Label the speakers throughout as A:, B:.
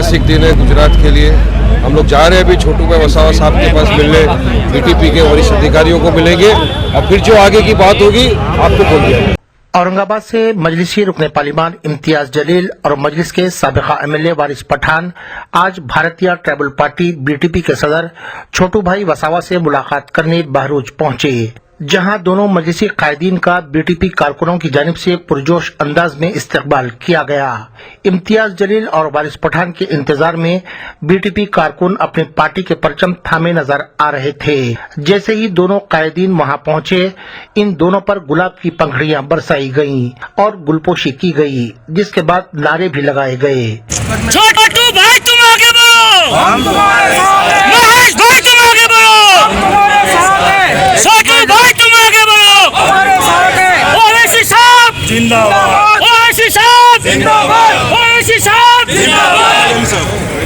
A: ऐतिहासिक दिन है गुजरात के लिए। हम लोग जा रहे हैं अभी छोटू भाई वसावा साहब के पास मिलने, बीटीपी के वरिष्ठ अधिकारियों को मिलेंगे और फिर जो आगे की बात होगी आपको बोल दिया।
B: औरंगाबाद से मजलिसी रुकने पार्लिमान इम्तियाज जलील और मजलिस के साबिका एमएलए वारिस पठान आज भारतीय ट्राइबल पार्टी बीटीपी के सदर छोटू भाई वसावा से मुलाकात करने बहरोज पहुंचे, जहां दोनों मजलिसी कायदीन का बीटीपी कारकुनों की जानिब से पुरजोश अंदाज में इस्तकबाल किया गया। इम्तियाज जलील और वारिस पठान के इंतजार में बीटीपी कारकुन अपनी पार्टी के परचम थामे नजर आ रहे थे। जैसे ही दोनों कायदीन वहां पहुंचे, इन दोनों पर गुलाब की पंखुड़ियां बरसाई गईं और गुलपोशी की गई, जिसके बाद नारे भी लगाए गए।
C: छोटू भाई तुम आगे बढ़ो, हम तुम्हारे साथ हैं। महेश भाई तुम आगे बढ़ो, हम तुम्हारे साथ हैं। छोटू भाई तुम आगे बढ़ो, हमारे साथ हैं। ओवैसी साहब जिंदाबाद, ओवैसी साहब जिंदाबाद, ओवैसी साहब जिंदाबाद,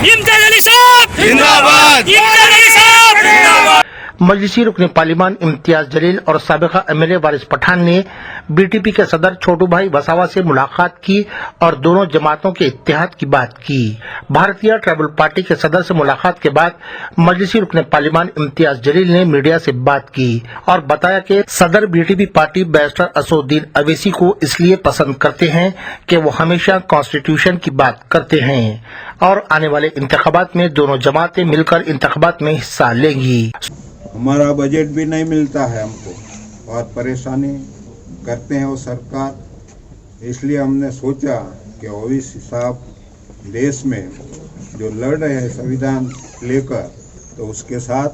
C: इम्तियाज अली साहब जिंदाबाद, इम्तियाज अली साहब जिंदाबाद।
B: मजलिसी रुकने पार्लिमान इम्तियाज जलील और साबिका एमएलए वारिस पठान ने बीटीपी के सदर छोटू भाई वसावा से मुलाकात की और दोनों जमातों के इत्तेहाद की बात की। भारतीय ट्राइबल पार्टी के सदर से मुलाकात के बाद मजलिसी रुकने पार्लिमान इम्तियाज जलील ने मीडिया से बात की और बताया कि सदर BTP party barrister Asaduddin Owaisi को इसलिए पसंद करते हैं कि वो हमेशा कॉन्स्टिट्यूशन की बात करते हैं और आने वाले इंतखाबात में दोनों जमातें मिलकर इंतखाबात में हिस्सा लेंगी।
D: हमारा बजट भी नहीं मिलता है, हमको बहुत परेशानी करते हैं वो सरकार, इसलिए हमने सोचा कि ओवैसी साहब देश में जो लड़ रहे हैं संविधान लेकर, तो उसके साथ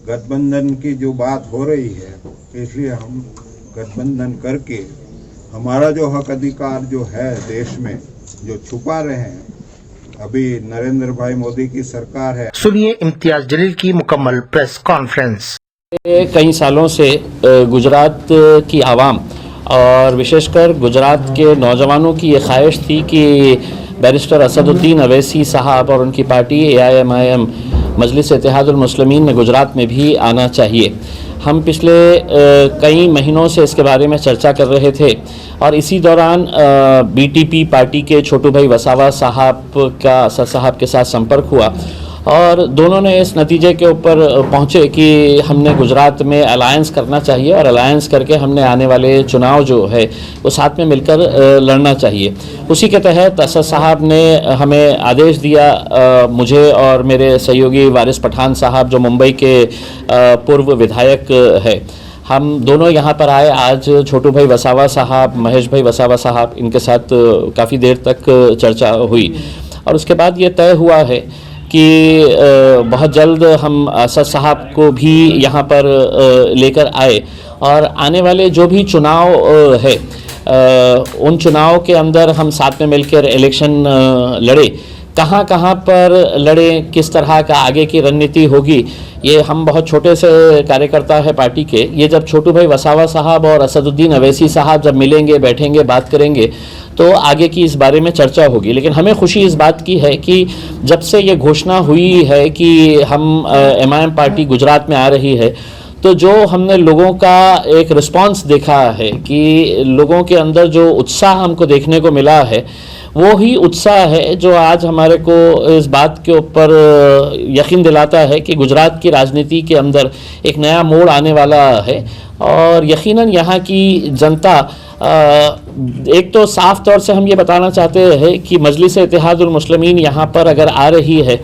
D: गठबंधन की जो बात हो रही है, इसलिए हम गठबंधन करके हमारा जो हक अधिकार जो है देश में जो छुपा रहे हैं, अभी नरेंद्र भाई मोदी की सरकार है।
B: सुनिए इम्तियाज जलील की मुकम्मल प्रेस कॉन्फ्रेंस।
E: कई सालों से गुजरात की आवाम और विशेषकर गुजरात के नौजवानों की ये ख्वाहिश थी कि बैरिस्टर असदुद्दीन अवैसी साहब और उनकी पार्टी AIMIM मजलिस इत्तेहादुल मुस्लिमीन में गुजरात में भी आना चाहिए। हम पिछले कई महीनों से इसके बारे में चर्चा कर रहे थे और इसी दौरान बीटीपी पार्टी के छोटू भाई वसावा साहब के साथ संपर्क हुआ और दोनों ने इस नतीजे के ऊपर पहुँचे कि हमने गुजरात में अलायंस करना चाहिए और अलायंस करके हमने आने वाले चुनाव जो है वो साथ में मिलकर लड़ना चाहिए। उसी के तहत असद साहब ने हमें आदेश दिया, मुझे और मेरे सहयोगी वारिस पठान साहब जो मुंबई के पूर्व विधायक है, हम दोनों यहाँ पर आए। आज छोटू भाई वसावा साहब, महेश भाई वसावा साहब, इनके साथ काफ़ी देर तक चर्चा हुई और उसके बाद ये तय हुआ है कि बहुत जल्द हम असद साहब को भी यहाँ पर लेकर आए और आने वाले जो भी चुनाव है उन चुनाव के अंदर हम साथ में मिलकर इलेक्शन लड़े। कहाँ कहाँ पर लड़े, किस तरह का आगे की रणनीति होगी, ये हम बहुत छोटे से कार्यकर्ता है पार्टी के, ये जब छोटू भाई वसावा साहब और असदुद्दीन अवैसी साहब जब मिलेंगे, बैठेंगे, बात करेंगे तो आगे की इस बारे में चर्चा होगी। लेकिन हमें खुशी इस बात की है कि जब से ये घोषणा हुई है कि हम MIM पार्टी गुजरात में आ रही है, तो जो हमने लोगों का एक रिस्पांस देखा है कि लोगों के अंदर जो उत्साह हमको देखने को मिला है, वो ही उत्साह है जो आज हमारे को इस बात के ऊपर यकीन दिलाता है कि गुजरात की राजनीति के अंदर एक नया मोड़ आने वाला है। और यकीनन यहाँ की जनता, एक तो साफ तौर से हम ये बताना चाहते हैं कि मजलिस इत्तेहादुल मुस्लिमीन यहाँ पर अगर आ रही है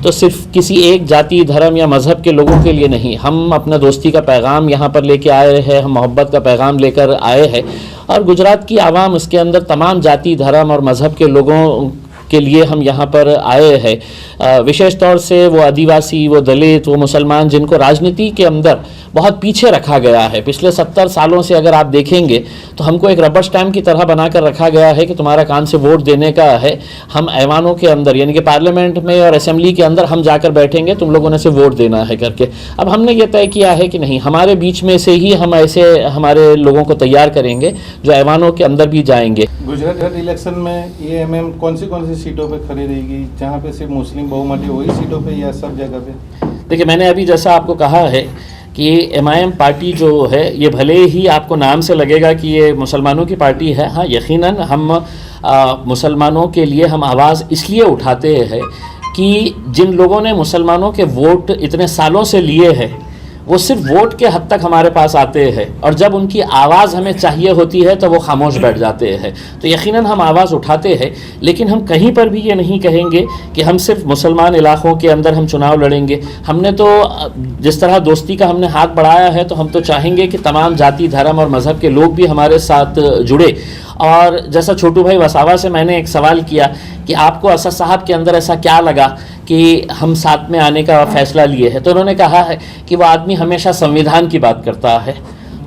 E: तो सिर्फ किसी एक जाति, धर्म या मज़हब के लोगों के लिए नहीं, हम अपना दोस्ती का पैगाम यहाँ पर लेके आए हैं, हम मोहब्बत का पैगाम लेकर आए हैं और गुजरात की आवाम, उसके अंदर तमाम जाति, धर्म और मज़हब के लोगों के लिए हम यहाँ पर आए हैं। विशेष तौर से वो आदिवासी, वो दलित, वो मुसलमान जिनको राजनीति के अंदर बहुत पीछे रखा गया है। पिछले 70 सालों से अगर आप देखेंगे तो हमको एक रबर स्टैम्प की तरह बनाकर रखा गया है कि तुम्हारा काम से वोट देने का है। हम ऐवानों के अंदर यानी कि पार्लियामेंट में और असेंबली के अंदर हम जाकर बैठेंगे, तुम लोगों ने से वोट देना है करके। अब हमने ये तय किया है कि नहीं, हमारे बीच में से ही हम ऐसे हमारे लोगों को तैयार करेंगे जो ऐवानों के अंदर भी जाएंगे।
F: गुजरात इलेक्शन में AIMIM कौन सी सीटों पे खड़ी रहेगी, जहाँ पे सिर्फ मुस्लिम बहुमत है वही सीटों पे या सब जगह पे?
E: देखिए, मैंने अभी जैसा आपको कहा है कि एमआईएम पार्टी जो है ये भले ही आपको नाम से लगेगा कि ये मुसलमानों की पार्टी है, हाँ यकीनन हम मुसलमानों के लिए हम आवाज़ इसलिए उठाते हैं कि जिन लोगों ने मुसलमानों के वोट इतने सालों से लिए हैं वो सिर्फ वोट के हद तक हमारे पास आते हैं और जब उनकी आवाज़ हमें चाहिए होती है तो वो खामोश बैठ जाते हैं। तो यकीनन हम आवाज़ उठाते हैं, लेकिन हम कहीं पर भी ये नहीं कहेंगे कि हम सिर्फ मुसलमान इलाक़ों के अंदर हम चुनाव लड़ेंगे। हमने तो जिस तरह दोस्ती का हमने हाथ बढ़ाया है तो हम तो चाहेंगे कि तमाम जाति धर्म और मज़हब के लोग भी हमारे साथ जुड़े। और जैसा छोटू भाई वसावा से मैंने एक सवाल किया कि आपको असद साहब के अंदर ऐसा क्या लगा कि हम साथ में आने का फ़ैसला लिए हैं, तो उन्होंने कहा है कि वो आदमी हमेशा संविधान की बात करता है।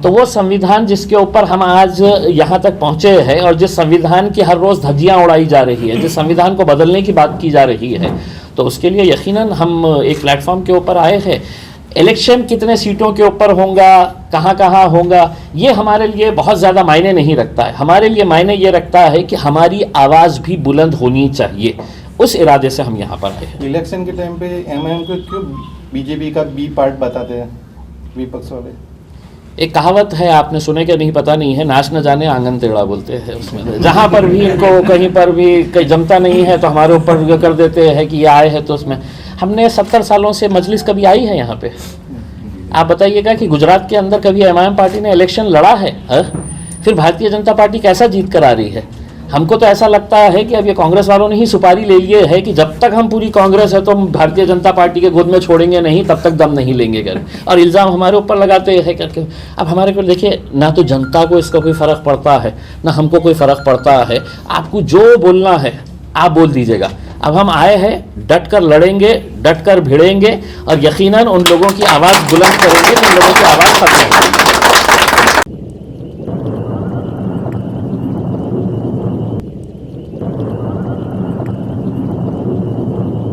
E: तो वो संविधान जिसके ऊपर हम आज यहाँ तक पहुँचे हैं और जिस संविधान की हर रोज़ धज्जियाँ उड़ाई जा रही है, जिस संविधान को बदलने की बात की जा रही है, तो उसके लिए यकीनन हम एक प्लेटफॉर्म के ऊपर आए हैं। इलेक्शन कितने सीटों के ऊपर होगा, कहाँ कहाँ होगा, ये हमारे लिए बहुत ज़्यादा मायने नहीं रखता है। हमारे लिए मायने ये रखता है कि हमारी आवाज़ भी बुलंद होनी चाहिए। उस इरादे से हम यहाँ पर आए हैं।
F: इलेक्शन के टाइम पे एमआईएम को क्यों बीजेपी का बी पार्ट बताते हैं विपक्ष वाले?
E: एक कहावत है, आपने सुने क्या नहीं पता नहीं है, नाच न जाने आंगन टेढ़ा बोलते हैं। उसमें जहाँ पर भी इनको कहीं पर भी कहीं जमता नहीं है तो हमारे ऊपर कर देते हैं कि ये आए हैं। तो उसमें हमने 70 सालों से मजलिस कभी आई है यहाँ पे? आप बताइएगा कि गुजरात के अंदर कभी एमआईएम पार्टी ने इलेक्शन लड़ा है? फिर भारतीय जनता पार्टी कैसा जीत कर आ रही है? हमको तो ऐसा लगता है कि अब ये कांग्रेस वालों ने ही सुपारी ले लिए है कि जब तक हम पूरी कांग्रेस है तो हम भारतीय जनता पार्टी के गोद में छोड़ेंगे नहीं, तब तक दम नहीं लेंगे कर, और इल्ज़ाम हमारे ऊपर लगाते हैं करके। अब हमारे को देखिए, ना तो जनता को इसका कोई फ़र्क पड़ता है ना हमको कोई फ़र्क पड़ता है। आपको जो बोलना है आप बोल दीजिएगा। अब हम आए हैं, डट कर लड़ेंगे, डट कर भिड़ेंगे और यकीनन उन लोगों की आवाज़ बुलंद करेंगे, उन लोगों की आवाज़ खत्म होगी।